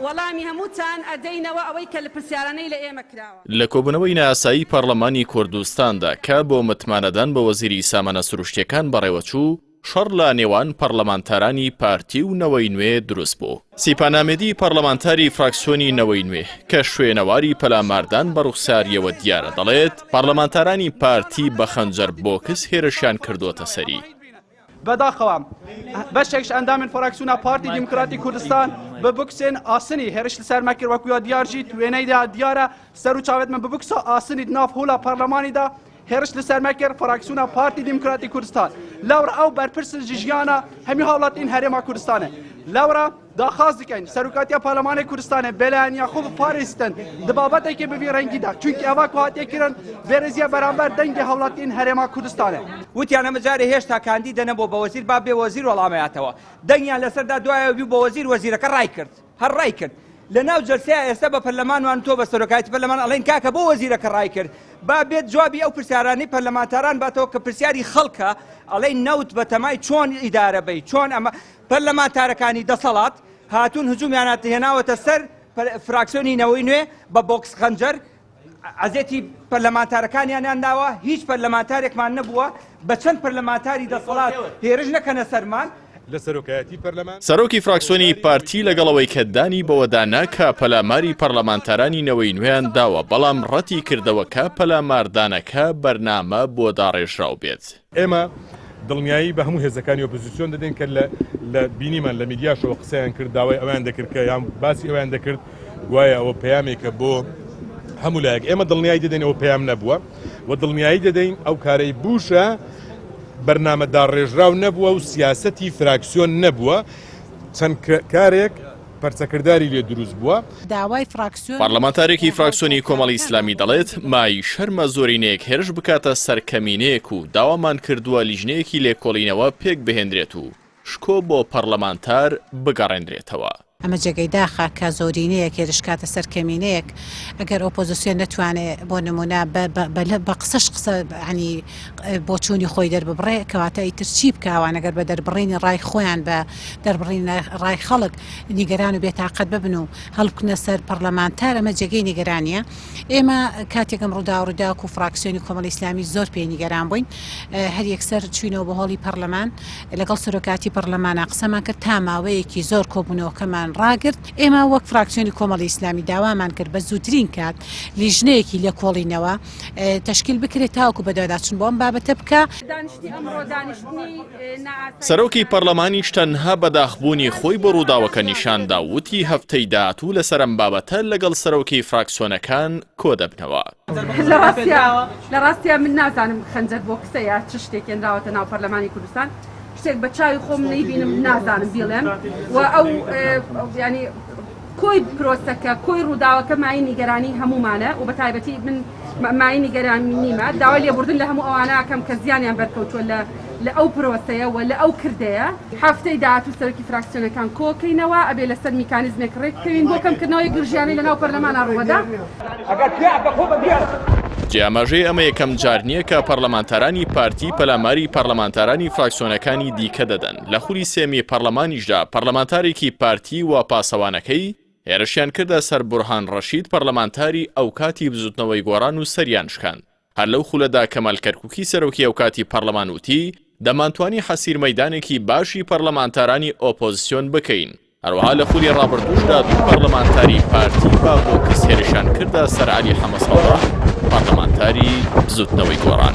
وەڵامی هەمووتان ئەدەینەوە ئەوەی کە لە پرسیارانەی لە ئێمە کراوە. لە کۆبوونەوەی نایاسایی پەرلەمانی کوردستاندا کە بۆ متمانەدان بە وەزیری سامانە سروشتیەکان بەڕێوەچوو شەڕ لە نێوان پەرلەمانتارانی پارتی و نەوەی نوێ دروست بوو. سیپانامێدی پەرلەمانتاری فراکسیۆنی نەوەی نوێ کە شوێنەواری پەلاماردان بە ڕوخساریەوە دیارە دەڵێت پەرلەمانتارانی پارتی بە خەنجەر بۆکس هێرشیان کردوتە سەری. بەداخەوە بەشێکش ئەندامن فراکسیۆنا پارتی دیموکراتی کوردستان ببوکسێن ئاسنی هێرش لەسەر مەکرد وەکویا دیارژیت وێنەیدا دیارە سەر و چاوێت من ببوکسە ئاسنی ناف هۆڵا پەرلەمانیدا هێرش لەسەر مەکرد فراکسیۆنا پارتی دیموکراتی کوردستان لەورە ئەو بەرپرس ژیانە هەمی هاوڵاتین هەرێما کوردستانە لەورە داخواز دکەین سەرۆکاتیە پارلەمانی کوردستانە بەلایەن یاخۆڵ پارێستن دبابەتێکی ببی ڕەنگیدا چونکی ئەوا کاتێکردن بێرزیە بەرامبەر دەنگی هاوڵاتین هەرێما کوردستانە وتیان ئەمە جارێ هێشتا کاندی دەنەبوو بە وەزیر با بێ وەزیر وەڵامەیاتەوە دەنگیان لەسەردا دوایە بی بۆ وەزیر وەزیرەکە ڕای کرد هەر ڕای کرد لە ناو جەلسەیە ئێستا بە پەرلەمانوان تۆ بە سەرۆکایەتی پەرلەمان ئەڵێن کاکە بۆ وەزیرەکە ڕای کرد با بێت جوابی ئەو پرسیارانەی پەرلەمانتاران باتەوە کە پرسیاری خەڵکە ئەڵێن نەوت بە تەمای چۆن ئیدارە بی چۆن ئەمە پەرلەمانتارەکانی دەسەڵات هاتوون هجومیانات هێناوەتە سەر فراکسیۆنی نەوەی نوێ بە بۆکس خەنجەر عەزێتی پەرلەمانتارەکانیان داوە هیچ پەرلەمانتارێکمان نەبووە بە چەند پەرلەمانتاری دەسەڵات هێرش نەکەنە سەرمان لە سەرۆکایەتی پەرلەمان. سەرۆکی فراکسیۆنی پارتی لەگەڵەوەی کەدانی بەوەدانا کە پەلاماری پەرلەمانتارانی نەوەی نوێیان داوە بەڵام ڕەتی کردەوە کە پەلاماردانەکە بەرنامە بۆ داڕێژراو بێت. ئێمە دڵنیایی بە هەموو هێزەکانی ئۆپۆزیسیۆن دەدەین کە لە بینیمان لە میدیاشەوە قسەیان کرد داوای ئەویان دەکرد کە یان باسی ئەویان دەکرد گوایە ئەوە پەیامێکە بۆ هەموو لایەک ئێمە دڵنیایی دەدەین ئەوە پەیام نەبووە و دڵنیایی دەدەین ئەو کارەی بوشە بەرنامە داڕێژراو نەبووە و سیاسەتی فراکسیۆن نەبووە چەند کارێک پەرچەکرداری لێ دروست بووە. داوای فراکسیۆن پەرلەمانتارێکی فراکسیۆنی کۆمەڵی ئیسلامی دەڵێت مای شەرمە زۆرینەیەک هێرش بکاتە سەرکەمینەیەک و داوامان کردووە لیژنەیەکی لێکۆڵینەوە پێک بهێنرێت و شکۆ بۆ پەرلەمانتار بگەڕێنرێتەوە. ئەمە جێگەی داخە کە زۆرینەیەک هێرشکاتە سەر کەمینەیەک ئەگەر ئۆپۆزیسیۆن نەتوانێت بۆ نمونە بە قسەش قسە ینی بۆ چوونی خۆی دەرببڕێ کەواتە ئیتر چی بکوان ئەگەر بە دەربڕینی ڕای خۆیان بە دەربڕینە ڕای خەڵک نیگەران و بێتاقەت ببن و هەڵبکنە سەر پەرلەمانتار ئەمە جێگەی نیگەرانیە. ئێمە کاتێکم ڕووداورداک و فراکسیۆنی کۆمەڵی ئیسلامی زۆر پێی نیگەران بووین هەر یەکسەر چوینەوە بە هۆڵی پەرلەمان لەگەڵ سەرۆکاتی پەرلەمانە قسەمان کرد تا ماوەیەکی زۆر کۆبوونەوەکەمان ڕاگرت ئێمە وەک فراکسیۆنی کۆمەڵی ئیسلامی داوامان کرد بە زووترین کات لیژنەیەکی لە کۆڵینەوە تەشکیل بکرێت تاوکو بەدواداچن بۆ ئەم بابەتە بکە. سەرۆکی پەرلەمانیش تەنها بەداخبوونی خۆی بۆ ڕووداوەکە نیشاندا وتی هەفتەی داهاتوو لەسەر ئەم بابەتە لەگەڵ سەرۆکی فراکسیۆنەکان کۆ دەبنەوە. لە ڕاستیە من نازانم خەنجەر بۆ کسەیە چ شتێک هێنراوەتە ناو پەرلەمانی کوردستان شتێک بە چاوی خۆم نەیبینم نازانم بیڵێم و ئەو ینی کۆی پرۆسەکە کۆی ڕووداوەکە مای نیگەرانی هەمومانە و بە تایبەتی من مای نیگەرانی نیمە داوای لێبوردن لە هەموو ئەوانەکەم کە زیانیان بەرکەوتووە لە ئەو پرۆسەیە و لە ئەو کردەیە هەفتەی داهاتوو سەرۆکی فراکسیۆنەکان کۆکەینەوە ئەبێ لەسەر میکانیزمێک ڕێککەوین بۆ کەمکردنەوەی گرژیانەی لەناو پەرلەمانە ڕوەدا. جیامەژەی ئەمە یەکەم جار نییە کە پەرلەمانتارانی پارتی پەلاماری پەرلەمانتارانی فراکسیۆنەکانی دیکە دەدەن. لە خولی سێمی پەرلەمانیشدا پەرلەمانتارێکی پارتی و پاسەوانەکەی هێرشیان کردە سەر بورهان ڕەشید پەرلەمانتاری ئەو کاتی بزوتنەوەی گۆڕان و سەریان شکاند. هەر لەو خولەدا کەمال کەرکووکی سەرۆکی ئەو کاتی پەرلەمان وتی دەمانتوانی حەسیر مەیدانێکی باشی پەرلەمانتارانی ئۆپۆزیسیۆن بکەین. هەروەها لە خولی ڕابردووشدا دوو پەرلەمانتاری پارتی با بۆ کەس هێرشیان کردە سەر عەلی حەمەد سەڵاح پەرلەمانتاری بزوتنەوەی گۆڕان.